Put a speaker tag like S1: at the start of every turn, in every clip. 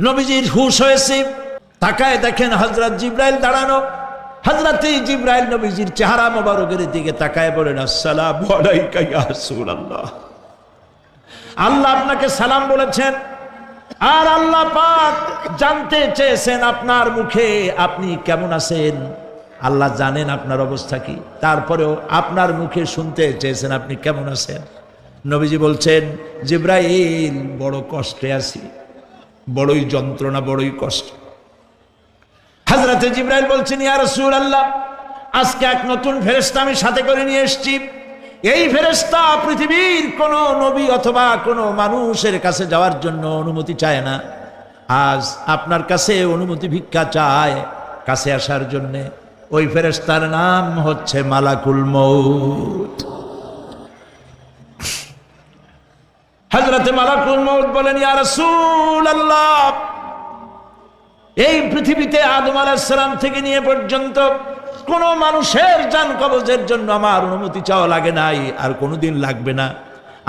S1: নবীজির হুঁশ হয়েছে, তাকায় দেখেন হযরত জিবরাইল দাঁড়ানো। হযরত জিবরাইল নবীজির চেহারা মোবারকের দিকে তাকায় বলেন, আসসালামু আলাইকা ইয়া রাসূলুল্লাহ। আল্লাহ আপনাকে সালাম বলেছেন, আর আল্লাহ পাক জানতে চেয়েছেন আপনার মুখে আপনি কেমন আছেন। আল্লাহ জানেন আপনার অবস্থা কি, তারপরেও আপনার মুখে শুনতে চেয়েছেন আপনি কেমন আছেন। নবীজি বলছেন, জিবরাইল বড় কষ্টে আছি, বড়ই যন্ত্রণা, বড়ই কষ্ট। হযরত জিবরাইল বলছেন, ইয়া রাসূলুল্লাহ, আজকে এক নতুন ফেরেশতা আমি সাথে করে নিয়ে এসেছি। এই ফেরেশতা পৃথিবীর কোন নবী অথবা কোনো মানুষের কাছে যাওয়ার জন্য অনুমতি চায় না, আজ আপনার কাছে অনুমতি ভিক্ষা চায় কাছে আসার জন্য। ওই ফেরেশতার নাম হচ্ছে মালাকুল মউত। হযরত মালাকুল মউত বলেন, ইয়া রাসূলুল্লাহ, এই পৃথিবীতে আদম আলাইহিস সালাম থেকে নিয়ে পর্যন্ত কোন মানুষের জান কবজের জন্য আমার অনুমতি চাওয়া লাগে নাই, আর কোনোদিন লাগবে না।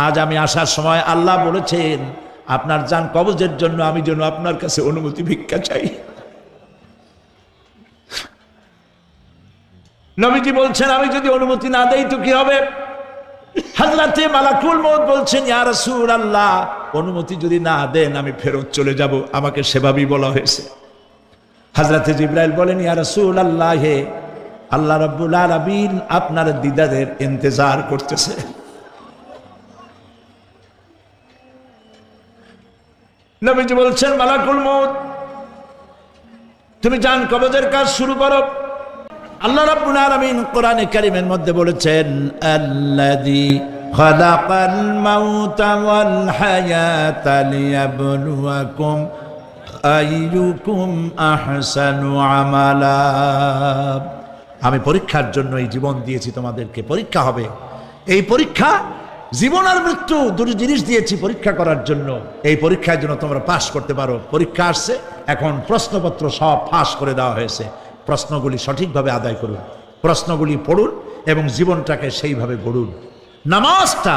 S1: আজ আমি আসার সময় আল্লাহ বলেছেন আপনার জান কবজের জন্য আমি যেন আপনার কাছে অনুমতি ভিক্ষা চাই। নবীজি বলছেন, আমি যদি অনুমতি না দেই তো কি হবে? হযরতে মালাকুল মউত বলছেন, ইয়া রাসূলুল্লাহ, অনুমতি যদি না দেন আমি ফেরত চলে যাব, আমাকে সেভাবেই বলা হয়েছে। হযরতে জিবরাইল বলেন, ইয়া রাসূলুল্লাহ, হে আল্লাহ রাব্বুল আলামিন আপনার দিদারের ইন্তজার করতেছে। নবীজি বলছেন, মালাকুল মউত, তুমি জান কবজের কাজ শুরু করো। আল্লাহ রাব্বুল আলামিন কোরআনে কারীমের মধ্যে বলেছেন, আল্লাযী খালাকাল মাউতা ওয়াল হায়াতা লিয়াবলুয়াকুম আইয়ুকুম আহসানু আমালা। আমি পরীক্ষার জন্য এই জীবন দিয়েছি, তোমাদেরকে পরীক্ষা হবে। এই পরীক্ষা, জীবন আর মৃত্যু দুটো জিনিস দিয়েছি পরীক্ষা করার জন্য। এই পরীক্ষার জন্য তোমরা পাস করতে পারো। পরীক্ষা আসছে, এখন প্রশ্নপত্র সব ফাঁস করে দেওয়া হয়েছে। প্রশ্নগুলি সঠিকভাবে আদায় করুন, প্রশ্নগুলি পড়ুন এবং জীবনটাকে সেইভাবে গড়ুন। নামাজটা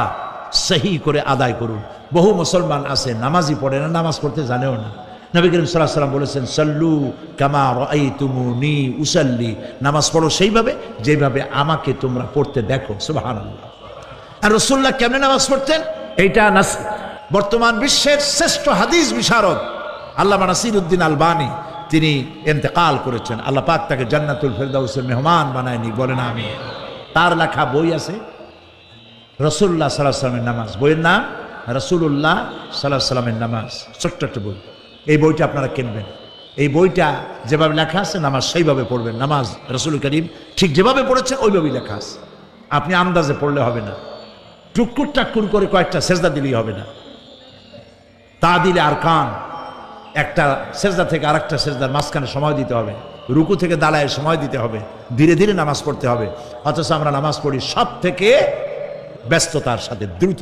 S1: সহি করে আদায় করুন। বহু মুসলমান আছে নামাজই পড়ে না, নামাজ পড়তে জানেও না। নবী করিম সাল্লাল্লাহু আলাইহি ওয়াসাল্লাম বলেছেন, সাল্লু কামা রাআইতুমুনি উসাল্লি, নামাজ পড়ো সেইভাবে যেভাবে আমাকে তোমরা পড়তে দেখো। সুবহানাল্লাহ। আর রাসূলুল্লাহ কেমনে নামাজ পড়তেন? এইটা বর্তমান বিশ্বের শ্রেষ্ঠ হাদিস বিশারদ আল্লামা নাসিরউদ্দিন আলবানী তিনি ইন্তেকাল করেছেন। আল্লাহ পাক তাকে জান্নাতুল ফেরদাউসের মেহমান বানায়নি, বলেন আমি। তার লেখা বই আছে রাসূলুল্লাহ সাল্লাল্লাহু আলাইহি ওয়াসাল্লামের নামাজ, বইয়ের নাম রাসূলুল্লাহ সাল্লাল্লাহু আলাইহি ওয়াসাল্লামের নামাজ। ছোট্ট একটা বই। এই বইটা আপনারা কিনবেন। এই বইটা যেভাবে লেখা আছে নামাজ সেইভাবে পড়বেন। নামাজ রাসূল করিম ঠিক যেভাবে পড়েছেন ওইভাবেই লেখা আছে। আপনি আন্দাজে পড়লে হবে না, টুকুর টাক্কুর করে কয়েকটা সেজদা দিলেই হবে না। তা দিলে আর কান, একটা সেজদা থেকে আরেকটা সেজদার মাঝখানে সময় দিতে হবে, রুকু থেকে দাঁড়ায় সময় দিতে হবে, ধীরে ধীরে নামাজ পড়তে হবে। অথচ আমরা নামাজ পড়ি সব থেকে ব্যস্ততার সাথে, দ্রুত,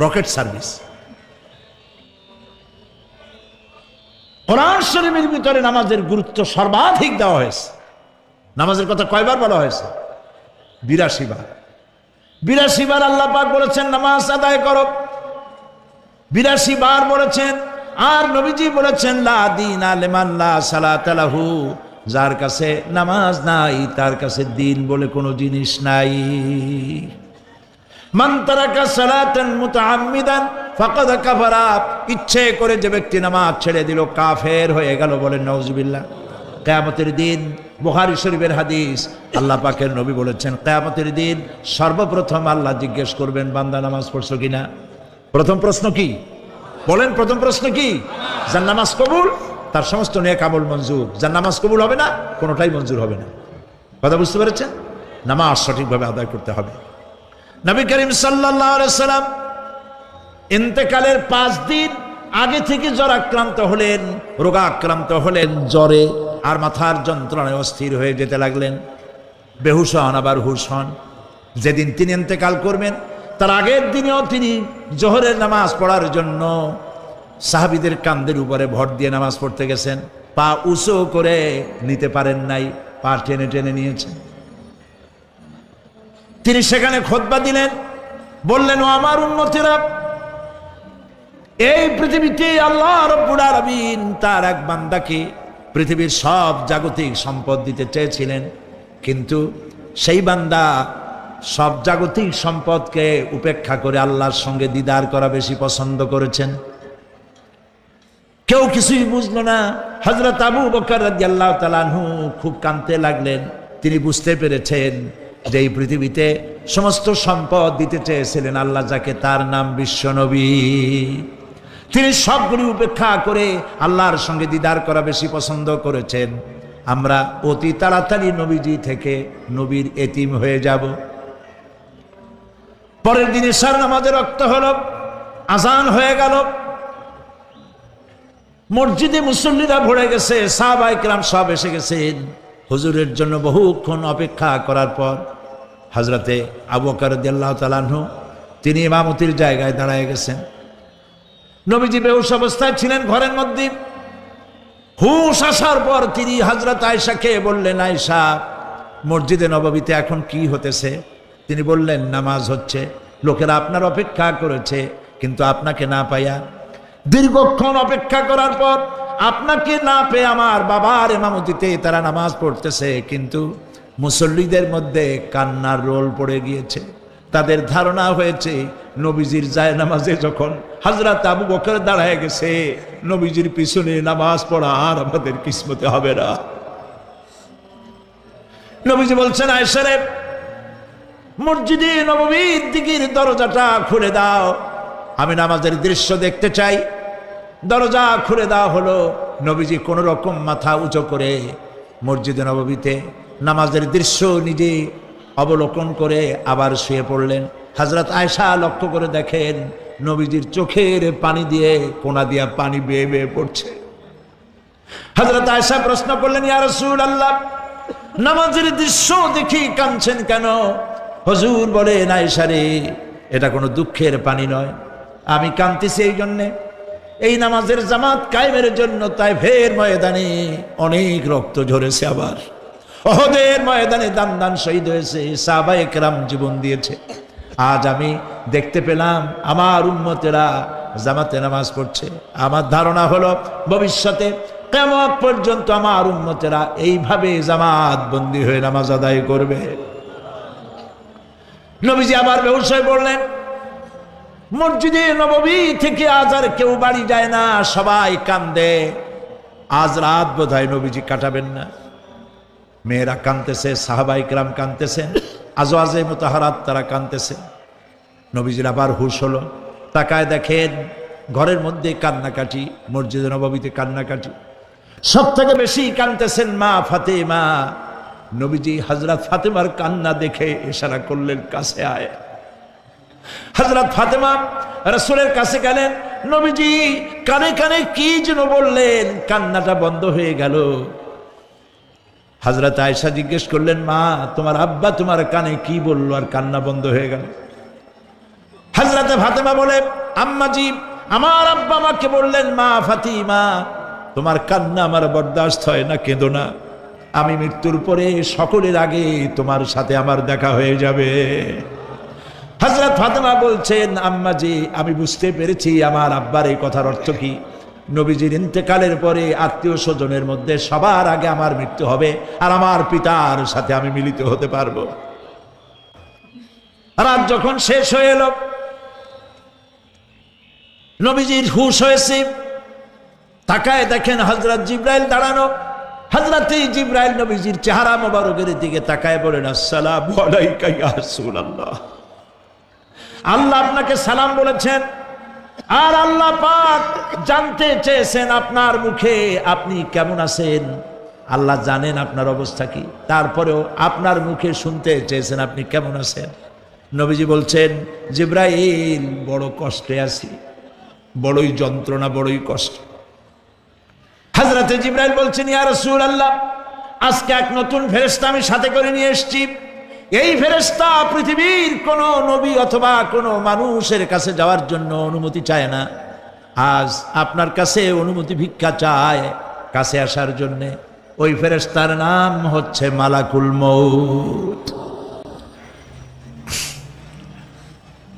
S1: রকেট সার্ভিস। কোরআন শরীফের ভিতরে নামাজের গুরুত্ব সর্বাধিক দেওয়া হয়েছে। নামাজের কথা কয়বার বলা হয়েছে? ৮২ বার। ৮২ বার আল্লাহ পাক বলেছেন নামাজ আদায় করো, ৮২ বার বলেছেন। আর নবীজি বলেছেন, লা দীনা লিমান লা সালাতা লাহু, যার কাছে নামাজ নাই তার কাছে দিন বলে কোনো জিনিস নাই। মান তারাকা সালাতান মুতাআম্মিদান ফাকাদ কাফারা, ইচ্ছে করে যে ব্যক্তি নামাজ ছেড়ে দিল কাফের হয়ে গেল, বলেন নাউজুবিল্লাহ। কিয়ামতের দিন, বুখারী শরীফের হাদিস, আল্লাহ পাকের নবী বলেছেন, কিয়ামতের দিন সর্বপ্রথম আল্লাহ জিজ্ঞেস করবেন, বান্দা নামাজ পড়ছো কিনা? প্রথম প্রশ্ন কি বলেন? প্রথম প্রশ্ন কি? যার নামাজ কবুল তার সমস্ত নেক আমল মঞ্জুর, যার নামাজ কবুল হবে না কোনোটাই মঞ্জুর হবে না। কথা বুঝতে পেরেছেন? নামাজ সঠিকভাবে আদায় করতে হবে। নবী করিম সাল্লাল্লাহু আলাইহি সাল্লাম ইন্তেকালের ৫ দিন আগে থেকে জ্বরাক্রান্ত হলেন, রোগাক্রান্ত হলেন, জ্বরে আর মাথার যন্ত্রণায় অস্থির হয়ে যেতে লাগলেন। বেহুশ হন, আবার হুশ হন। যেদিন তিনি ইন্তেকাল করবেন তার আগের দিনেও তিনি জোহরের নামাজ পড়ার জন্য সাহাবীদের কাঁধের উপরে ভর দিয়ে নামাজ পড়তে গেছেন। পা উঁচু করে নিতে পারেন নাই, পা টেনে টেনে নিয়েছেন। তিনি সেখানে খুতবা দিলেন, বললেন, ও আমার উম্মতেরা, এই পৃথিবীতে আল্লাহ রাব্বুল আলামিন তার এক বান্দাকে পৃথিবীর সব জাগতিক সম্পদ দিতে চেয়েছিলেন, কিন্তু সেই বান্দা সব জাগতিক সম্পদকে উপেক্ষা করে আল্লাহর সঙ্গে দিদার করা বেশি পছন্দ করেছেন। কেউ কিছুই বুঝলো না। হযরত আবু বকর রাদিয়াল্লাহু তাআলা আনহু খুব কাঁদতে লাগলেন। তিনি বুঝতে পেরেছেন যে এই পৃথিবীতে সমস্ত সম্পদ দিতে চেয়েছিলেন আল্লাহ যাকে, তার নাম বিশ্বনবী। তিনি সবগুলি উপেক্ষা করে আল্লাহর সঙ্গে দিদার করা বেশি পছন্দ করেছেন। আমরা অতি তাড়াতাড়ি নবীজি থেকে নবীর এতিম হয়ে যাব। পরের দিন ইশার নামাজের রক্ত হলো, আজান হয়ে গেল, মসজিদে মুসল্লিরা ভরে গেছে, সাহাবায়ে কেরাম সব এসে গেছেন। হুজুরের জন্য বহুক্ষণ অপেক্ষা করার পর হযরতে আবু বকর রাদিয়াল্লাহু তাআলা আনহু তিনি ইমামতির জায়গায় দাঁড়ায় গেছেন। নবীজি বেহুশ অবস্থায় ছিলেন ঘরের মধ্যে। হুশ আসার পর তিনি হযরত আয়েশাকে বললেন, আয়েশা, মসজিদে নববীতে এখন কি হতেছে? তিনি বললেন, নামাজ হচ্ছে। লোকেরা আপনার অপেক্ষা করেছে, কিন্তু আপনাকে না পাইয়া দীর্ঘক্ষণ অপেক্ষা করার পর আপনাকে না পেয়ে আমার বাবার ইমামতিতে তারা নামাজ পড়তেছে, কিন্তু মুসল্লিদের মধ্যে কান্নার রোল পড়ে গিয়েছে। তাদের ধারণা হয়েছে নবীজির জায়নামাজে যখন হযরত আবু বকর দাঁড়ায় গেছে, নবীজির পিছনে নামাজ পড়া আর আমাদের কিসমতে হবে না। নবীজি বলছেন, আয়েশা রে, মসজিদে নববীর দিকের দরজাটা খুলে দাও, আমি নামাজের দৃশ্য দেখতে চাই। দরজা খুলে দেওয়া হলো। নবীজি কোন রকম মাথা উঁচু করে মসজিদে নববীতে নামাজের দৃশ্য নিজে অবলোকন করে আবার শুয়ে পড়লেন। হযরত আয়েশা লক্ষ্য করে দেখেন নবীজির চোখের পানি দিয়ে কোনা দিয়া পানি বেয়ে বেয়ে পড়ছে। হযরত আয়েশা প্রশ্ন করলেন, ইয়া রাসূলুল্লাহ, নামাজের দৃশ্য দেখি কাঁদছেন কেন? হুজুর বলেন, আয়েশা রে, এটা কোনো দুঃখের পানি নয়, আমি কাঁদতেছি এই জন্যে, এই নামাজের জামাত কায়েমের জন্য তায়েফের ময়দানে অনেক রক্ত ঝরেছে, আবার উহুদের ময়দানে দান দান শহীদ হয়েছে, সাহাবায়ে কেরাম জীবন দিয়েছে। আজ আমি দেখতে পেলাম আমার উম্মতেরা জামাতে নামাজ পড়ছে। আমার ধারণা হলো ভবিষ্যতে কিয়ামত পর্যন্ত আমার উম্মতেরা এইভাবে জামাত বন্দী হয়ে নামাজ আদায় করবে। নবীজি আবার বেহুশ হয়ে পড়লেন। মসজিদে নববী থেকে আজ আর কেউ বাড়ি যায় না, সবাই কান্দে। আজ রাত বোধহয় নবীজি কাটাবেন না। মেয়েরা কাঁদতেছে, সাহাবায়ে কেরাম কাঁদতেছেন, আজওয়াজে মুতাহারাত তারা কাঁদতেছে। নবীজির আবার হুশ হলো, তাকায় দেখেন ঘরের মধ্যে কান্নাকাটি, মসজিদে নববীতে কান্নাকাটি। সব থেকে বেশি কাঁদতেছেন মা ফাতেমা। নবীজি হযরত ফাতেমার কান্না দেখে ইশারা করলেন, কাছে আয়। হযরত ফাতেমা রাসূলের কাছে গেলেন। নবীজি কানে কানে কি যেন বললেন, কান্নাটা বন্ধ হয়ে গেল। হযরত আয়েশা জিজ্ঞেস করলেন, মা, তোমার আব্বা তোমার কানে কি বললো আর কান্না বন্ধ হয়ে গেল? হযরত ফাতেমা বলে, আম্মাজি, আমার আব্বা আমাকে বললেন, মা ফাতিমা, তোমার কান্না আমার বরদাস্ত হয় না, কেঁদো না, আমি মৃত্যুর পরে সকলের আগে তোমার সাথে আমার দেখা হয়ে যাবে। হযরত ফাতেমা বলছেন, আম্মাজি, আমি বুঝতে পেরেছি আমার আব্বার এই কথার অর্থ কি। নবীজির ইন্তেকালের পরে আত্মীয় স্বজনের মধ্যে সবার আগে আমার মৃত্যু হবে, আর আমার পিতার সাথে আমি মিলিত হতে পারবো। রাত যখন শেষ হয়ে এলো, নবীজির হুশ হয়েছে। তাকায় দেখেন হযরত জিবরাইল দাঁড়ানো। হযরত জিবরাইল নবীজির চেহারা মোবারকের দিকে তাকায় বলেন, আসসালামু আলাইকা ইয়া রাসূলুল্লাহ। আল্লাহ আপনাকে সালাম বলেছেন, আর আল্লাহ পাক জানতে চেয়েছেন আপনার মুখে আপনি কেমন আছেন। আল্লাহ জানেন আপনার অবস্থা কি, তারপরেও আপনার মুখে শুনতে চেয়েছেন আপনি কেমন আছেন। নবীজি বলছেন, জিবরাইল, বড় কষ্টে আছি, বড়ই যন্ত্রণা, বড়ই কষ্ট। হযরত জিবরাইল বলছেন, ইয়া রাসূলুল্লাহ, আজকে এক নতুন ফেরেশতা আমি সাথে করে নিয়ে এসেছি। এই ফেরেশতা পৃথিবীর কোন নবী অথবা কোনো মানুষের কাছে যাওয়ার জন্য অনুমতি চায় না। আজ আপনার কাছে অনুমতি ভিক্ষা চায় কাছে আসার জন্য। ওই ফেরেশতার নাম হচ্ছে মালাকুল মউত।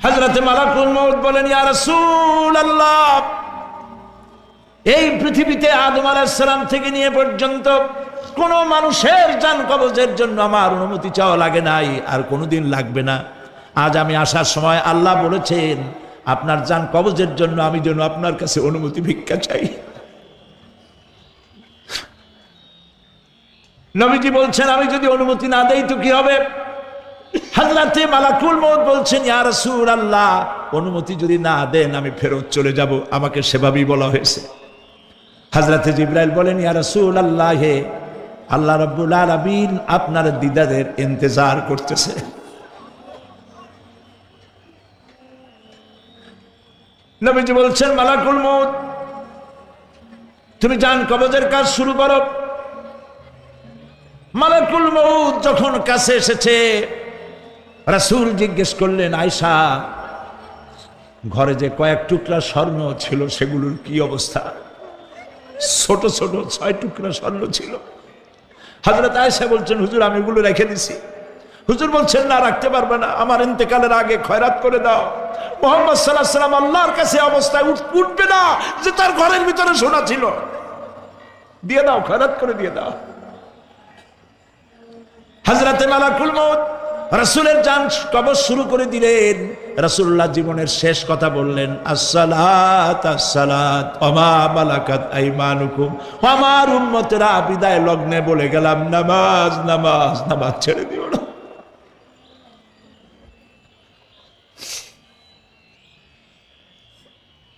S1: হযরতে মালাকুল মউত বলেন, ইয়া রাসূলুল্লাহ, এই পৃথিবীতে আদম আলাইহিস সালাম থেকে নিয়ে পর্যন্ত কোন মানুষের জান কবজের জন্য আমার অনুমতি চাওয়া লাগে নাই, আর কোনোদিন লাগবে না। আজ আমি আসার সময় আল্লাহ বলেছেন আপনার জান কবজের জন্য আমি যেন আপনার কাছে অনুমতি ভিক্ষা চাই। নবীজি বলছেন আমি যদি অনুমতি না দেই তো কি হবে? হযরতে মালাকুল মউত বলছেন, ইয়া রাসূলুল্লাহ, অনুমতি যদি না দেন আমি ফেরত চলে যাব। আমাকে সেভাবেই বলা হয়েছে। হযরতে জিবরাইল বলেন, ইয়া রাসূলুল্লাহ, হে আল্লাহ রাব্বুল আলামিন আপনার দিদারের ইন্তজার করতেছে। নবীজি বলছেন, মালাকুল মউত, তুমি জান কবজের কাজ শুরু করো। মালাকুল মউত যখন কাছে এসেছে, রাসূল জিজ্ঞেস করলেন, আয়েশা, ঘরে যে কয়েক টুকরা স্বর্ণ ছিল সেগুলোর কি অবস্থা? ছোট ছোট 6 টুকরা স্বর্ণ ছিল। হযরত আয়েশা বলছেন, হুজুর আমি এগুলো রেখে দিছি। হুজুর বলছেন, না, রাখতে পারবে না, আমার ইন্তেকালের আগে খয়রাত করে দাও। মুহাম্মদ সাল্লাল্লাহু আলাইহি ওয়াসাল্লাম আল্লাহর কাছে অবস্থায় উঠবে না যে তার ঘরের ভিতরে সোনা ছিল। দিয়ে দাও, খয়রাত করে দিয়ে দাও। হযরতে মালাকুল মউত রাসূলের জান কবজ শুরু করে দিলেন। রাসূলুল্লাহ জীবনের শেষ কথা বললেন, আসসালাত আসসালাত ওয়া মা মালাকাত আইমানুকুম। আমার উম্মতেরা বিদায় লগ্নে বলে গেলাম, নামাজ নামাজ নামাজ ছেড়ে দিও না।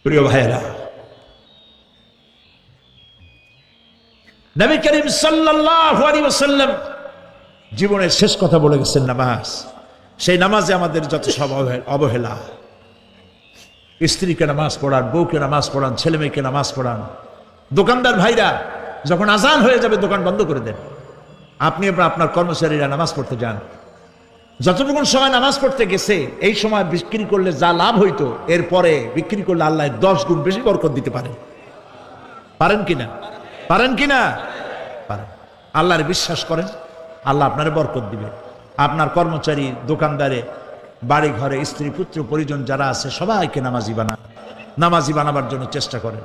S1: প্রিয় ভাইরা, নবী করিম সাল্লাল্লাহু আলাইহি ওয়াসাল্লাম জীবনের শেষ কথা বলে গেছেন নামাজ। সেই নামাজে আমাদের যত সব অবহেলা, স্ত্রীকে নামাজ পড়ান, বউকে নামাজ পড়ান, ছেলে মেয়েকে নামাজ পড়ান। দোকানদার ভাইরা যখন আজান হয়ে যাবে দোকান বন্ধ করে দেন। আপনি আপনার কর্মচারীরা নামাজ পড়তে যান। যতটুকু সময় নামাজ পড়তে গেছে এই সময় বিক্রি করলে যা লাভ হইতো এরপরে বিক্রি করলে আল্লাহ 10 গুণ বেশি বরকত দিতে পারেন। পারেন কিনা? পারেন কিনা? পারেন। আল্লাহর বিশ্বাস করেন, আল্লাহ আপনার বরকত দিবে। আপনার কর্মচারী, দোকানদারে, বাড়ি ঘরে স্ত্রী পুত্র পরিজন যারা আছে সবাইকে নামাজি বানান। নামাজি বানাবার জন্য চেষ্টা করেন।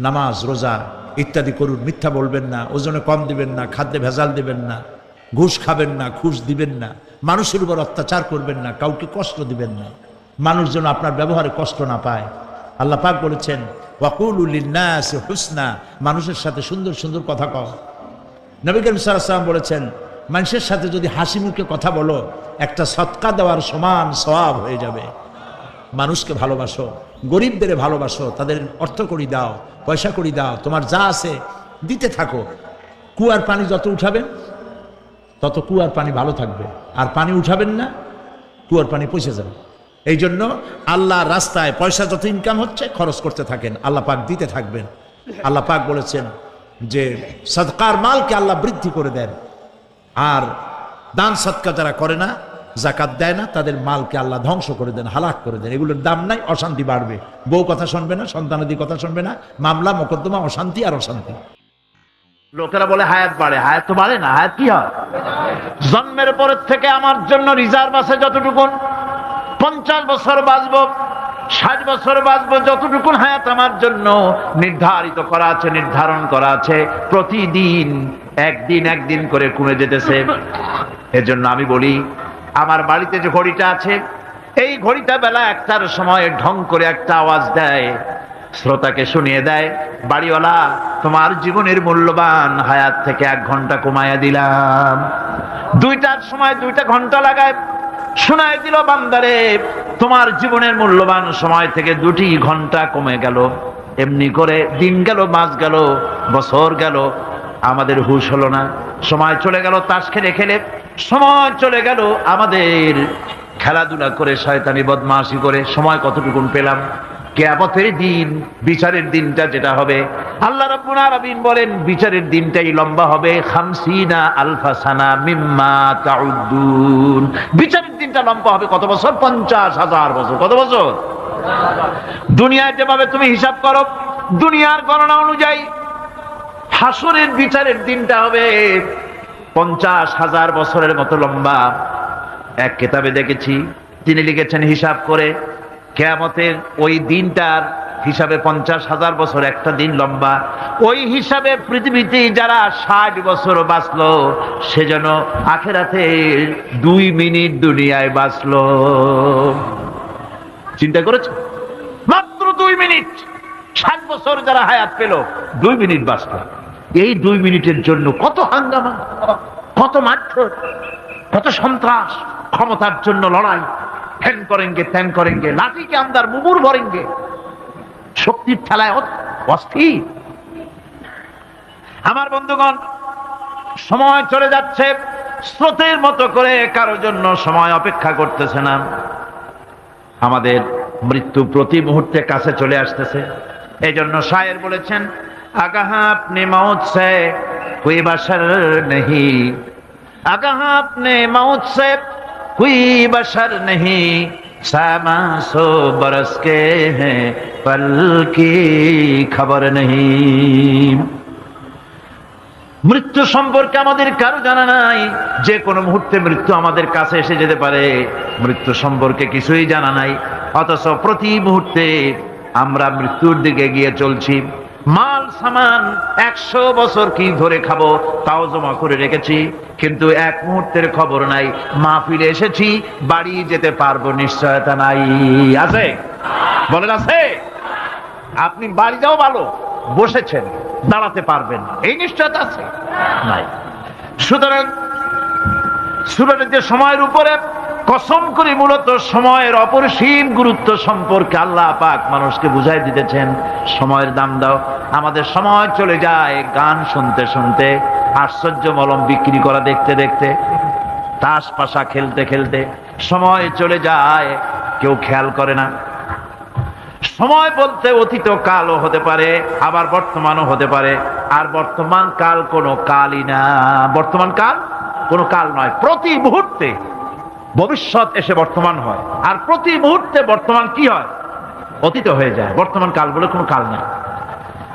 S1: নামাজ রোজা ইত্যাদি করুন। মিথ্যা বলবেন না, ওজনে কম দিবেন না, খাদ্যে ভেজাল দিবেন না, ঘুষ খাবেন না, ঘুষ দিবেন না, মানুষের উপর অত্যাচার করবেন না, কাউকে কষ্ট দিবেন না। মানুষ যেন আপনার ব্যবহারে কষ্ট না পায়। আল্লাহ পাক বলেছেন, ওয়াকুলু লিন্নাসি হুসনা, মানুষের সাথে সুন্দর সুন্দর কথা কও। নবী করিম সাল্লাল্লাহু আলাইহি ওয়াসাল্লাম বলেছেন, মানুষের সাথে যদি হাসি মুখে কথা বলো একটা সদকা দেওয়ার সমান সওয়াব হয়ে যাবে। মানুষকে ভালোবাসো, গরিবদের ভালোবাসো, তাদের অর্থ করি দাও, পয়সা করি দাও, তোমার যা আছে দিতে থাকো। কুয়ার পানি যত উঠাবেন তত কুয়ার পানি ভালো থাকবে, আর পানি উঠাবেন না কুয়ার পানি পচে যাবে। এই জন্য আল্লাহর রাস্তায় পয়সা যত ইনকাম হচ্ছে খরচ করতে থাকেন, আল্লাহ পাক দিতে থাকবেন। আল্লাহ পাক বলেছেন যে সদকার মালকে আল্লাহ বৃদ্ধি করে দেন, আর দান সদকা যারা করে না, যাকাত দেয় না, তাদের মালকে আল্লাহ ধ্বংস করে দেন, হালাক করে দেন। এগুলোর দাম নাই, অশান্তি বাড়বে। বউ কথা শুনবে না, সন্তানাদি কথা শুনবে না, মামলা মোকদ্দমা, অশান্তি আর অশান্তি।
S2: লোকেরা বলে হায়াত বাড়ে, হায়াত তো বাড়ে না। হায়াত কি হয়? জন্মের পরের থেকে আমার জন্য রিজার্ভ আছে যতটুকুন, 50 বছর বাঁচবো, 60 বছর বাঁচবো, যতটুকুন হায়াত আমার জন্য নির্ধারিত করা আছে, নির্ধারণ করা আছে, প্রতিদিন একদিন একদিন করে কমে যেতেছে। এজন্য আমি বলি, আমার বাড়িতে যে ঘড়িটা আছে, এই ঘড়িটা বেলা 1টার সময় ঢং করে একটা আওয়াজ দেয়, শ্রোতাকে শুনিয়ে দেয়, বাড়িওয়ালা তোমার জীবনের মূল্যবান হায়াত থেকে 1 ঘন্টা কমায়া দিলাম। 2টার সময় 2টা ঘন্টা লাগায় শোনায় দিল, বান্দারে তোমার জীবনের মূল্যবান সময় থেকে 2টি ঘন্টা কমে গেল। এমনি করে দিন গেল, মাস গেল, বছর গেল, আমাদের হুঁশ হলো না। সময় চলে গেল তাস খেলে খেলে, সময় চলে গেল আমাদের খেলাধুলা করে, শয়তানি বদমাশি করে। সময় কতটুকুন পেলাম? কিয়ামতের দিন, বিচারের দিনটা যেটা হবে, আল্লাহ রাব্বুল আলামিন বলেন বিচারের দিনটাই লম্বা হবে 50 আলফা সানা মিম্মা তাউদ্দুন। বিচারের দিনটা লম্বা হবে কত বছর? 50,000 বছর। কত বছর? দুনিয়ায় যেভাবে তুমি হিসাব করো, দুনিয়ার গণনা অনুযায়ী হাসরের বিচারের দিনটা হবে 50,000 বছরের মতো লম্বা। এক কিতাবে দেখেছি তিনি লিখেছেন হিসাব করে কিয়ামতের ওই দিনটার হিসাবে 50,000 বছর একটা দিন লম্বা, ওই হিসাবে পৃথিবীতে যারা 60 বছর বাঁচলো সেজন্য আখেরাতে 2 মিনিট দুনিয়ায় বাঁচলো। চিন্তা করেছো? মাত্র 2 মিনিট। 60 বছর যারা হায়াত পেল 2 মিনিট বাঁচলো। এই 2 মিনিটের জন্য কত হাঙ্গামা, কত মারধর, কত সন্ত্রাস, ক্ষমতার জন্য লড়াই, ফ্যান করেঙ্গে ত্যান করেঙ্গে, লাঠিকে আমদার মুগুর ভরেঙ্গে, শক্তির ঠেলায় অস্থির। আমার বন্ধুগণ, সময় চলে যাচ্ছে, স্রোতের মতো করে কারোর জন্য সময় অপেক্ষা করতেছে না। আমাদের মৃত্যু প্রতি মুহূর্তে কাছে চলে আসতেছে। এই জন্য শায়ের বলেছেন, আগাহ আপনি মৌত সে কোই বশর নেহি, আগাহ আপনি মৌত সে কোই বশর নেহি, সামা সো বরস কে হ্যাঁ পল কি খবর নেহি। মৃত্যু সম্পর্কে আমাদের কারো জানা নাই, যে কোনো মুহূর্তে মৃত্যু আমাদের কাছে এসে যেতে পারে। মৃত্যু সম্পর্কে কিছুই জানা নাই, অথচ প্রতি মুহূর্তে আমরা মৃত্যুর দিকে গিয়ে চলছি। মাল সামান 100 বছর কি ধরে খাবো তাও জমা করে রেখেছি, কিন্তু এক মুহূর্তের খবর নাই। মাহফিলে এসেছি, বাড়ি যেতে পারবো নিশ্চয়তা নাই। আছে? বলেন আছে? আপনি বাড়ি যাও ভালো, বসেছেন, দাঁড়াতে পারবেন, এই নিশ্চয়তা আছে? নাই। সুতরাং সূরার যে সময়ের উপরে কসম করে মূলত সময়ের অপরিসীম গুরুত্ব সম্পর্কে আল্লাহ পাক মানুষকে বুঝাই দিতেছেন। সময়ের দাম দাও। আমাদের সময় চলে যায় গান শুনতে শুনতে, আশ্চর্য মলম বিক্রি করা দেখতে দেখতে, তাস পাশা খেলতে খেলতে সময় চলে যায়, কেউ খেয়াল করে না। সময় বলতে অতীত কালও হতে পারে, আবার বর্তমানও হতে পারে। আর বর্তমান কাল কোনো কালই না। বর্তমান কাল কোনো কাল নয়। প্রতি মুহূর্তে ভবিষ্যৎ এসে বর্তমান হয়, আর প্রতি মুহূর্তে বর্তমান কি হয়? অতীত হয়ে যায়। বর্তমান কাল বলে কোনো কাল নেই,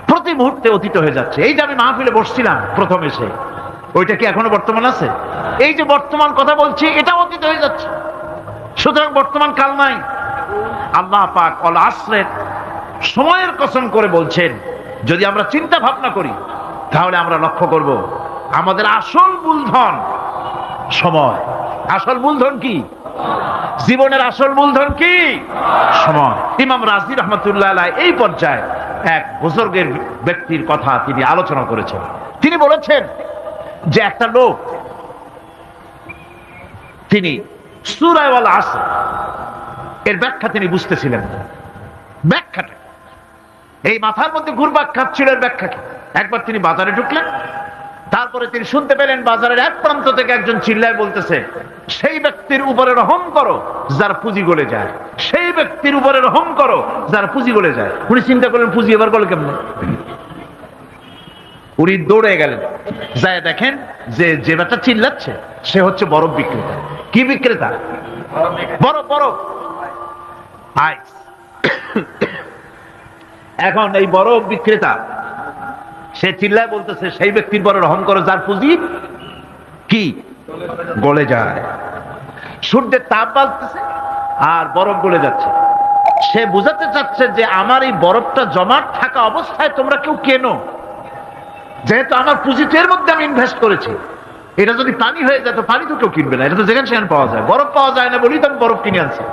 S2: প্রতি মুহূর্তে অতীত হয়ে যাচ্ছে। এই যে আমি মাহফিলে বসছিলাম প্রথম এসে, ওইটা কি এখনো বর্তমান আছে? এই যে বর্তমান কথা বলছি, এটা অতীত হয়ে যাচ্ছে। সুতরাং বর্তমান কাল নাই। আল্লাহ পাক অল আসরের সময়ের কসম করে বলছেন। যদি আমরা চিন্তা ভাবনা করি তাহলে আমরা লক্ষ্য করব আমাদের আসল মূলধন সময়। আসল মূলধন কি? জীবনের আসল মূলধন কি? সময়। ইমাম রাজি রহমতুল্লাহ আলাইহি এই পর্যায়ে এক বুজুর্গের ব্যক্তির কথা তিনি আলোচনা করেছেন। তিনি বলেছেন যে একটা লোক, তিনি সূরা আল আসর এর ব্যাখ্যা তিনি বুঝতেছিলেন না। ব্যাখ্যাটা এই মাথার মধ্যে ঘুরপাক খাচ্ছিল, এর ব্যাখ্যা কি? একবার তিনি বাজারে ঢুকলেন, তারপরে তিনি শুনতে পেলেন বাজারের এক প্রান্ত থেকে একজন চিল্লায় বলতেছে, সেই ব্যক্তির উপরে রহম করো যার পুঁজি গলে যায়, সেই ব্যক্তির উপরে রহম করো যার পুঁজি গলে যায়। উনি চিন্তা করলেন পুঁজি এবার গলে কেমন? উনি দৌড়ে গেলেন, যায় দেখেন যে যে ব্যাটা চিল্লাচ্ছে সে হচ্ছে বরফ বিক্রেতা। কি বিক্রেতা? বরফ। বরফ আইস। এখন এই বরফ বিক্রেতা সে চিল্লায় বলতেছে, সেই ব্যক্তির পরে রহম করো যার পুঁজি কি গলে যায়। সূর্যের তাপ বাড়তেছে আর বরফ গলে যাচ্ছে। সে বুঝাতে চাচ্ছে যে আমার এই বরফটা জমাট থাকা অবস্থায় তোমরা কেউ কেনো, যেহেতু আমার পুঁজিতে এর মধ্যে আমি ইনভেস্ট করেছি। এটা যদি পানি হয়ে যায় তো পানি তো কেউ কিনবে না, এটা তো যেখানে সেখানে পাওয়া যায়। বরফ পাওয়া যায় না বলেই তো আমি বরফ কিনে আনছি।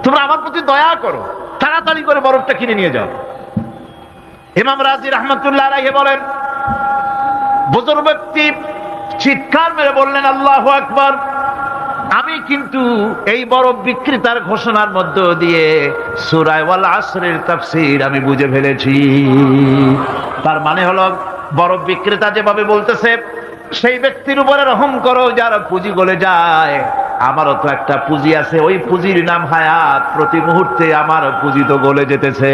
S2: তোমরা আমার প্রতি দয়া করো, তাড়াতাড়ি করে বরফটা কিনে নিয়ে যাও। ইমাম রাজি রহমতুল্লাহ আলাইহি বলেন, বুজুর্গ ব্যক্তি চিৎকার মেরে বললেন, আল্লাহু আকবার, আমি কিন্তু এই বরফ বিক্রেতার ঘোষণার মধ্য দিয়ে সূরা আল আসরের তাফসীর আমি বুঝে ফেলেছি। তার মানে হলো বরফ বিক্রেতা যেভাবে বলতেছে সেই ব্যক্তির উপরে রহম করো যার পুঁজি গলে যায়, আমারও তো একটা পুঁজি আছে, ওই পুঁজির নাম হায়াত। প্রতি মুহূর্তে আমার পুঁজি তো গলে যেতেছে,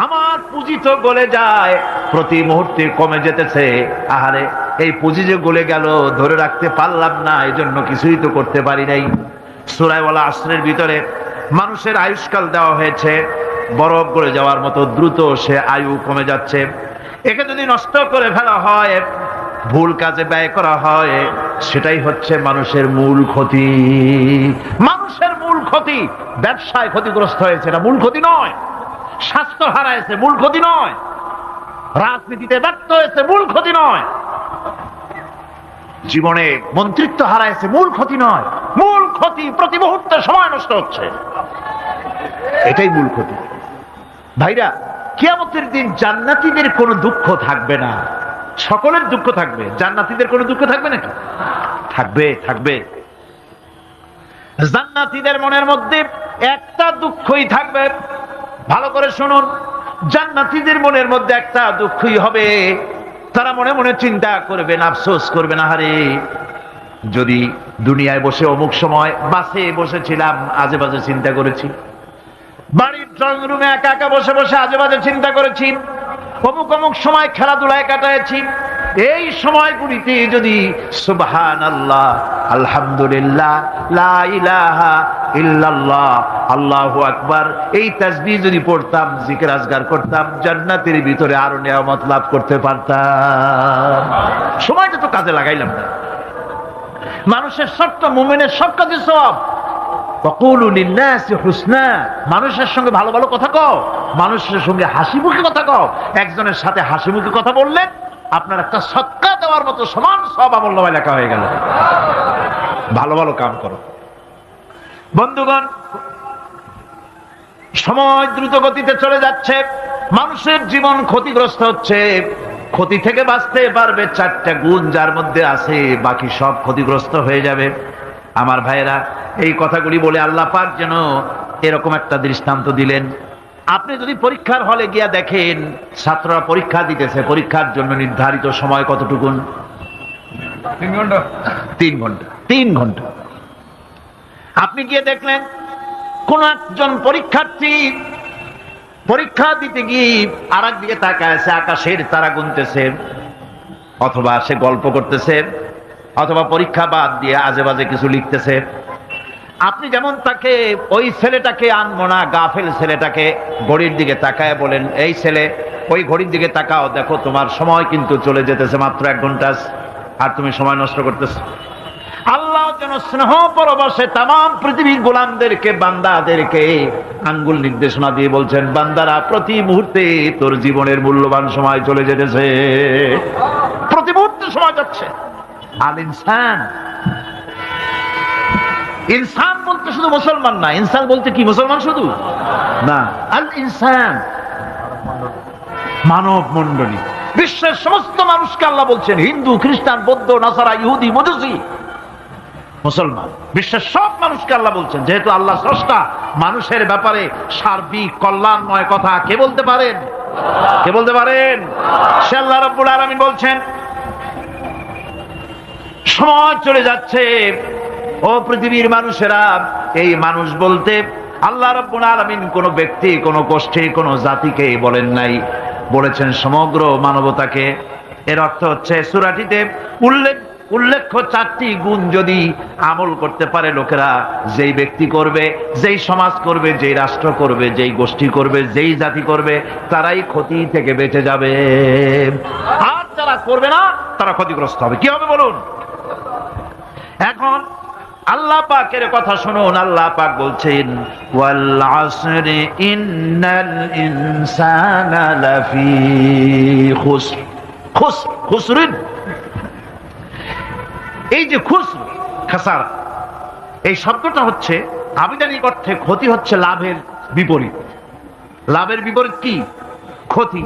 S2: আমার পুঁজি তো গলে যায়, প্রতি মুহূর্তে কমে যেতেছে। আহারে, এই পুঁজি যে গলে গেল ধরে রাখতে পারলাম না, এই জন্য কিছুই তো করতে পারি নাই। সূরা আল আসরের ভিতরে মানুষের আয়ুষ্কাল দেওয়া হয়েছে, বরফ গলে যাওয়ার মতো দ্রুত সে আয়ু কমে যাচ্ছে। একে যদি নষ্ট করে ফেলা হয় ভুল কাজে ব্যয় করা হয়, সেটাই হচ্ছে মানুষের মূল ক্ষতি। মানুষের মূল ক্ষতি। ব্যবসায় ক্ষতিগ্রস্ত হয়েছে, এটা মূল ক্ষতি নয়। স্বাস্থ্য হারাইছে, মূল ক্ষতি নয়। রাজনীতিতে ব্যর্থ হয়েছে, মূল ক্ষতি নয়। জীবনে মন্ত্রিত্ব হারাইছে, মূল ক্ষতি নয়। মূল ক্ষতি প্রতি মুহূর্তে সময় নষ্ট হচ্ছে, এটাই মূল ক্ষতি। ভাইরা, কিয়ামতের দিন জান্নাতীদের কোনো দুঃখ থাকবে না, সকলের দুঃখ থাকবে। জান্নাতীদের কোনো দুঃখ থাকবে নাকি? থাকবে, থাকবে। জান্নাতীদের মনের মধ্যে একটা দুঃখই থাকবে। ভালো করে শুনুন, জান্নাতীদের মনের মধ্যে একটা দুঃখই হবে। তারা মনে মনে চিন্তা করবেন, আফসোস করবেন, আহারে যদি দুনিয়ায় বসে অমুক সময় বাসে বসেছিলাম, আজে বাজে চিন্তা করেছি, বাড়ির ড্রয়িং রুমে একা একা বসে বসে আজে বাজে চিন্তা করেছি, অমুক অমুক সময় খেলাধুলায় কাটাইছি, এই সময়গুলিতে যদি সুবহানাল্লাহ, আলহামদুলিল্লাহ, লা ইলাহা ইল্লাল্লাহ, আল্লাহু আকবার, এই তাসবিহ যদি পড়তাম, জিকির আজগার করতাম, জান্নাতের ভিতরে আরো নিয়ামত লাভ করতে পারতাম। সময়টা তো কাজে লাগাইলাম না। মানুষের শর্ত, মুমিনের সব কাজে সওয়াব। ওয়াকুলু লিন্নাসি হুসনা, মানুষের সঙ্গে ভালো ভালো কথা কও, মানুষের সঙ্গে হাসি মুখে কথা কও। একজনের সাথে হাসি মুখে কথা বললেন, আপনার একটা সদকা দেওয়ার মতো সমান সব আমলনামায় লেখা হয়ে গেল। ভালো ভালো কাম করো। বন্ধুগণ, সময় দ্রুত গতিতে চলে যাচ্ছে, মানুষের জীবন ক্ষতিগ্রস্ত হচ্ছে। ক্ষতি থেকে বাঁচতে পারবে চারটা গুণ যার মধ্যে আছে, বাকি সব ক্ষতিগ্রস্ত হয়ে যাবে। আমার ভাইয়েরা, এই কথাগুলি বলে আল্লাহ পাক যেন এরকম একটা দৃষ্টান্ত দিলেন। আপনি যদি পরীক্ষার হলে গিয়া দেখেন, ছাত্ররা পরীক্ষা দিতেছে, পরীক্ষার জন্য নির্ধারিত সময় কতটুকুন? 3 ঘন্টা। 3 ঘন্টা, 3 ঘন্টা। আপনি গিয়ে দেখলেন কোন একজন পরীক্ষার্থী পরীক্ষা দিতে গিয়ে আর একদিকে তাকায় আছে, আকাশের তারা গুনতেছে, অথবা সে গল্প করতেছে, অথবা পরীক্ষা বাদ দিয়ে আজে বাজে কিছু লিখতেছে। আপনি যেমন তাকে, ওই ছেলেটাকে আনবো না, গাফেল ছেলেটাকে ঘড়ির দিকে তাকায় বলেন, এই ছেলে ওই ঘড়ির দিকে তাকাও, দেখো তোমার সময় কিন্তু চলে যেতেছে, মাত্র 1 ঘন্টা, আর তুমি সময় নষ্ট করতেছ। আল্লাহ যেন স্নেহ পরবশে তাম পৃথিবীর গোলামদেরকে, বান্দাদেরকে আঙ্গুল নির্দেশনা দিয়ে বলছেন, বান্দারা প্রতি মুহূর্তে তোর জীবনের মূল্যবান সময় চলে যেতেছে, প্রতি মুহূর্তে সময় যাচ্ছে। আল ইনসান, ইনসান বলতে শুধু মুসলমান না, ইনসান বলতে কি মুসলমান শুধু না, আল ইনসান মানব মণ্ডলী, বিশ্বের সমস্ত মানুষকে আল্লাহ বলছেন, হিন্দু, খ্রিস্টান, বৌদ্ধ, নাসারা, ইহুদি, মজুসি, মুসলমান, বিশ্বের সব মানুষকে আল্লাহ বলছেন। যেহেতু আল্লাহ স্রষ্টা, মানুষের ব্যাপারে সার্বিক কল্যাণময় কথা কে বলতে পারেন? কে বলতে পারেন? সে আল্লাহ রাব্বুল আলামিন বলছেন, সময় চলে যাচ্ছে, ও পৃথিবীর মানুষেরা। এই মানুষ বলতে আল্লাহ রাব্বুল আলামিন কোন ব্যক্তি, কোন গোষ্ঠী, কোন জাতিকে বলেন নাই, বলেছেন সমগ্র মানবতাকে। এর অর্থ হচ্ছে সূরাটিতে উল্লেখ্য 4টি গুণ যদি আমল করতে পারে লোকেরা, যেই ব্যক্তি করবে, যেই সমাজ করবে, যেই রাষ্ট্র করবে, যেই গোষ্ঠী করবে, যেই জাতি করবে, তারাই ক্ষতি থেকে বেঁচে যাবে। আর যারা করবে না, তারা ক্ষতিগ্রস্ত হবে। কি হবে বলুন? এখন আল্লাহ পাকের কথা শুনুন। আল্লাহ পাক বলছেন, ওয়াল আসরি ইন্নাল ইনসানা লাফি খুসর। খুসরিন, এই যে খুসর, খাসারা, এই শব্দটা হচ্ছে আবিধানিক অর্থে ক্ষতি হচ্ছে লাভের বিপরীত। লাভের বিপরীত কি? ক্ষতি।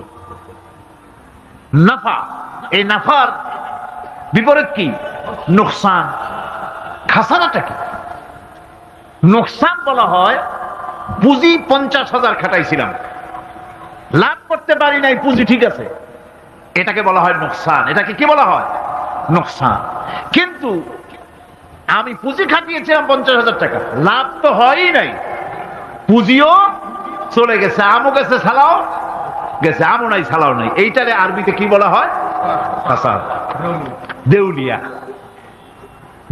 S2: নাফা, এই নাফার বিপরীত কি? নোকসান। খাসারাটা কি? নোকসান বলা হয় পুঁজি 50,000 খাটাইছিলাম, লাভ করতে পারি নাই, পুঁজি ঠিক আছে, এটাকে বলা হয় নোকসান। এটাকে কি বলা হয়? নোকসান। কিন্তু আমি পুঁজি খাটিয়েছিলাম 50,000 টাকা, লাভ তো হয়ই নাই, পুঁজিও চলে গেছে, আমও গেছে, ছালাও গেছে, আমও নাই, ছালাও নাই। এইটারে আরবিতে কি বলা হয়? খাসার। দেউলিয়া।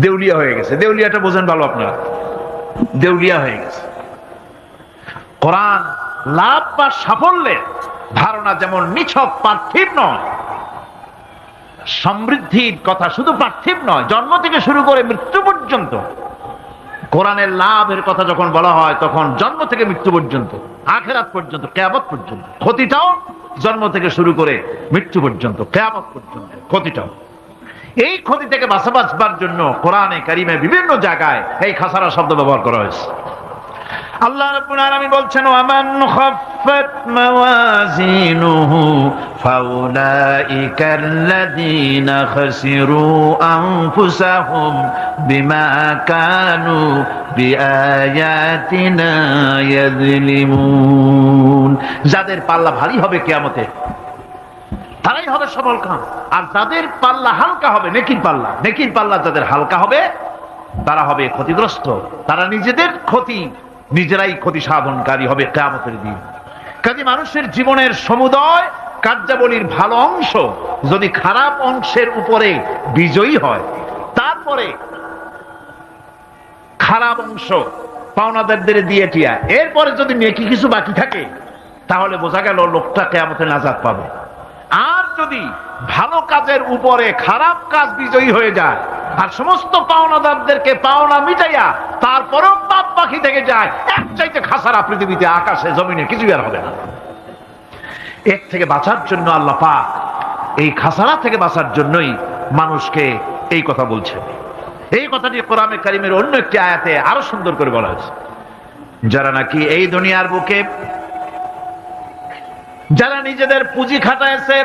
S2: দেউলিয়া হয়ে গেছে। দেউলিয়াটা বোঝেন ভালো আপনারা, দেউলিয়া হয়ে গেছে। কোরআন লাভ বা সাফল্যের ধারণা যেমন নিছক পার্থিব নয়, সমৃদ্ধির কথা শুধু পার্থিব নয়, জন্ম থেকে শুরু করে মৃত্যু পর্যন্ত। কোরআনের লাভের কথা যখন বলা হয় তখন জন্ম থেকে মৃত্যু পর্যন্ত, আখিরাত পর্যন্ত, কিয়ামত পর্যন্ত। ক্ষতিটাও জন্ম থেকে শুরু করে মৃত্যু পর্যন্ত, কিয়ামত পর্যন্ত ক্ষতিটাও। এই ক্ষতি থেকে বাঁচাবার জন্য কোরআনে কারিমে বিভিন্ন জায়গায় এই খাসারা শব্দ ব্যবহার করা হয়েছে। আল্লাহ রাব্বুল আলামিন বলছেন, ওয়ামান খাফফাত মাওয়াজিনুহু ফাউলাইকাল্লাযীনা খাসিরু আনফুসাহুম বিমা কানু বিআয়াতিনা ইয়াযলিমুন। যাদের পাল্লা ভারী হবে কিয়ামতে তারাই হবে সফলকাম, আর যাদের পাল্লা হালকা হবে, নেকির পাল্লা যাদের হালকা হবে তারা হবে ক্ষতিগ্রস্ত। তারা নিজেদের ক্ষতি নিজেরাই ক্ষতি সাধনকারী হবে কিয়ামতের দিন। কাজে মানুষের জীবনের সমুদয় কার্যাবলীর ভালো অংশ যদি খারাপ অংশের উপরে বিজয়ী হয়, তারপরে খারাপ অংশ পাওনাদারদের দিয়ে টিয়া, এরপরে যদি নেকি কিছু বাকি থাকে, তাহলে বোঝা গেল লোকটা কিয়ামতে নাজাত পাবে। আর যদি ভালো কাজের উপরে খারাপ কাজ বিজয়ী হয়ে যায় আর সমস্ত পাওনাদারদেরকে পাওনা মিটাইয়া তারপরেও পাপ বাকি থেকে যায়, এক চাইতে খাসারা পৃথিবীতে আকাশে জমিনে কিছু আর হবে না। এর থেকে বাঁচার জন্য আল্লাহ পাক, এই খাসারা থেকে বাঁচার জন্যই মানুষকে এই কথা বলছে। এই কথাটি কোরআনে কারিমের অন্য একটি আয়াতে আরো সুন্দর করে বলা হয়েছে। যারা নাকি এই দুনিয়ার বুকে যারা নিজেদের পুঁজি খাটাইছে,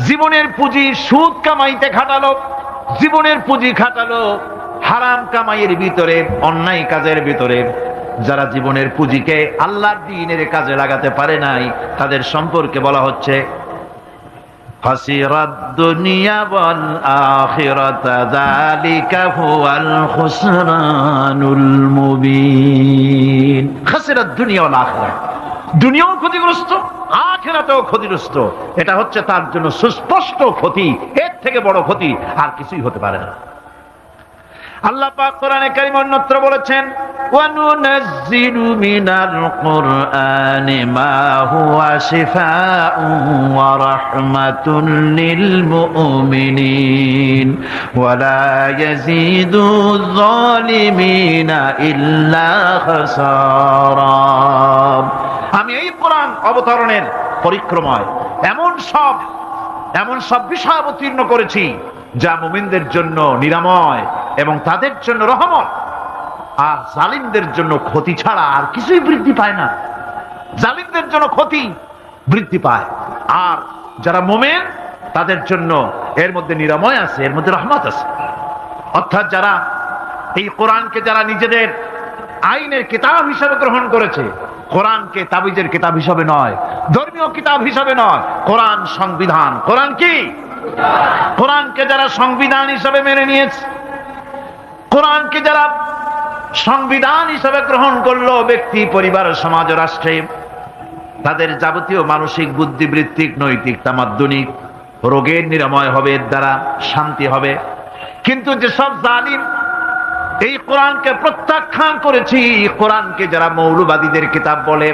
S2: জীবনের পুঁজি সুদ কামাইতে খাটালো, জীবনের পুঁজি খাটালো হারাম কামাইয়ের ভিতরে, অন্যায় কাজের ভিতরে, যারা জীবনের পুঁজিকে আল্লাহর দ্বীনের কাজে লাগাতে পারে নাই, তাদের সম্পর্কে বলা হচ্ছে খাসিরাদ দুনিয়া ওয়াল আখিরাত যালিকা হুয়াল খুসরানুল মুবিন। খাসিরাদ দুনিয়া ওয়াল আখিরাত, দুনিয়াও ক্ষতিগ্রস্ত, আখিরাতেও ক্ষতিগ্রস্ত। এটা হচ্ছে তার জন্য সুস্পষ্ট ক্ষতি, এর থেকে বড় ক্ষতি আর কিছুই হতে পারে না। আল্লাহ পাক কোরআনে কারীম অন্যত্র বলেছেন, ওয়ানুনাজ্জিলু মিনাল কুরআনি মা হুয়া শিফাউন ওয়া রাহমাতুন লিল মুমিনিন ওয়া লা ইয়াজিদু যালিমিনা ইল্লা খাসারা। আমি এই কোরআন অবতরণের পরিক্রমায় এমন সব বিষয় অবতীর্ণ করেছি যা মুমিনদের জন্য নিরাময় এবং তাদের জন্য রহমত, আর জালিমদের জন্য ক্ষতি ছাড়া আর কিছুই বৃদ্ধি পায় না। জালিমদের জন্য ক্ষতি বৃদ্ধি পায়, আর যারা মুমিন তাদের জন্য এর মধ্যে নিরাময় আছে, এর মধ্যে রহমত আছে। অর্থাৎ যারা এই কোরআনকে যারা নিজেদের আইনের কিতাব হিসেবে গ্রহণ করেছে, কোরআনকে তাবিজের কিতাব হিসাবে নয়, ধর্মীয় কিতাব হিসাবে নয়, কোরআন সংবিধান। কোরআন কি? কোরআনকে যারা সংবিধান হিসাবে মেনে নিয়েছে, কোরআনকে যারা সংবিধান হিসাবে গ্রহণ করলো ব্যক্তি, পরিবার, সমাজ, রাষ্ট্রে, তাদের যাবতীয় মানসিক, বুদ্ধিবৃত্তিক, নৈতিক, তামাদ্দুনিক রোগের নিরাময় হবে, এর দ্বারা শান্তি হবে। কিন্তু যেসব জালিম এই কোরআনকে প্রত্যাখ্যান করেছি, কোরআনকে যারা মৌলবাদীদের কিতাব বলে,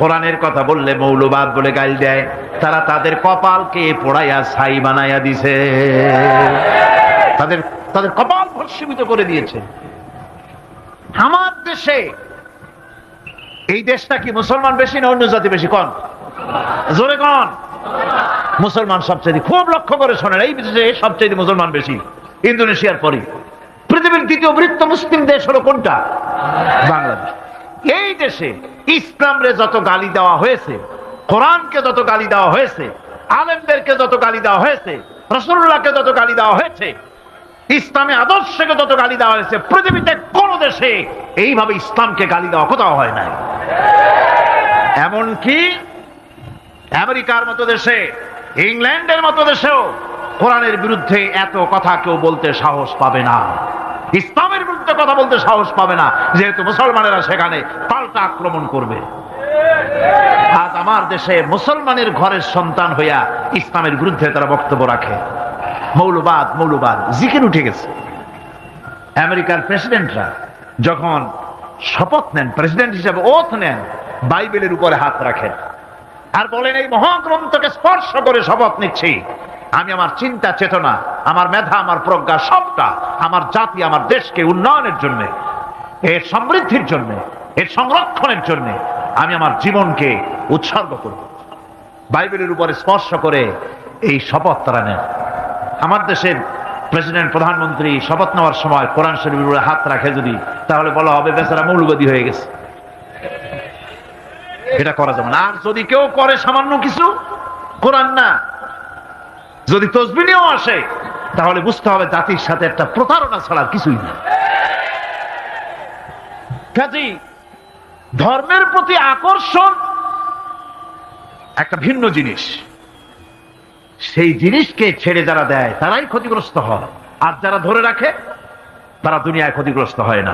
S2: কোরআনের কথা বললে মৌলবাদ বলে গাল দেয়, তারা তাদের কপালকে পোড়াইয়া ছাই বানাইয়া দিছে, তাদের কপাল ভস্মীভূত করে দিয়েছে। আমার দেশে, এই দেশটা কি মুসলমান বেশি না অন্য জাতি বেশি? কোন জোরে কোন? মুসলমান সবচেয়ে। খুব লক্ষ্য করে শোনেন, এই দেশে সবচেয়ে মুসলমান বেশি, ইন্দোনেশিয়ার পরে। পৃথিবীর দ্বিতীয় বৃহত্তম মুসলিম দেশ হলো কোনটা? বাংলাদেশ। এই দেশে ইসলামরে যত গালি দেওয়া হয়েছে, কোরআনকে যত গালি দেওয়া হয়েছে, আলেমদেরকে যত গালি দেওয়া হয়েছে, রাসূলুল্লাহকে যত গালি দেওয়া হয়েছে, ইসলামী আদর্শকে যত গালি দেওয়া হয়েছে, পৃথিবীতে কোন দেশে এইভাবে ইসলামকে গালি দেওয়া কোথাও হয় নাই। এমনকি আমেরিকার মতো দেশে, ইংল্যান্ডের মতো দেশেও কোরআনের বিরুদ্ধে এত কথা কেউ বলতে সাহস পাবে না, ইসলামের বিরুদ্ধে কথা বলতে সাহস পাবে না, যেহেতু মুসলমানেরা সেখানে পাল্টা আক্রমণ করবে। আজ আমার দেশে মুসলমানের ঘরের সন্তান হইয়া ইসলামের বিরুদ্ধে তারা বক্তব্য রাখে। মৌলবাদ জিকির উঠে গেছে। আমেরিকার প্রেসিডেন্টরা যখন শপথ নেন, প্রেসিডেন্ট হিসেবে ওথ নেন, বাইবেলের উপরে হাত রাখেন আর বলেন এই মহাগ্রন্থকে স্পর্শ করে শপথ নিচ্ছি, আমি আমার চিন্তা চেতনা, আমার মেধা, আমার প্রজ্ঞা সবটা আমার জাতি, আমার দেশকে উন্নয়নের জন্য, এর সমৃদ্ধির জন্য, এর সংরক্ষণের জন্য আমি আমার জীবনকে উৎসর্গ করব। বাইবেলের উপরে স্পর্শ করে এই শপথ তারা নেন। আমার দেশের প্রেসিডেন্ট, প্রধানমন্ত্রী শপথ নেওয়ার সময় কোরআন শরীফের উপরে হাত রাখে যদি, তাহলে বলা হবে বেচারা মৌলবাদী হয়ে গেছে। এটা করা যাবে না। আর যদি কেউ করে সামান্য কিছু, কোরআন না, যদি তসবিহ নিয়েও আসে, তাহলে বুঝতে হবে জাতির সাথে একটা প্রতারণা ছাড়া কিছুই না। কাজেই ধর্মের প্রতি আকর্ষণ একটা ভিন্ন জিনিস। সেই জিনিসকে ছেড়ে যারা দেয় তারাই ক্ষতিগ্রস্ত হয়, আর যারা ধরে রাখে তারা দুনিয়ায় ক্ষতিগ্রস্ত হয় না।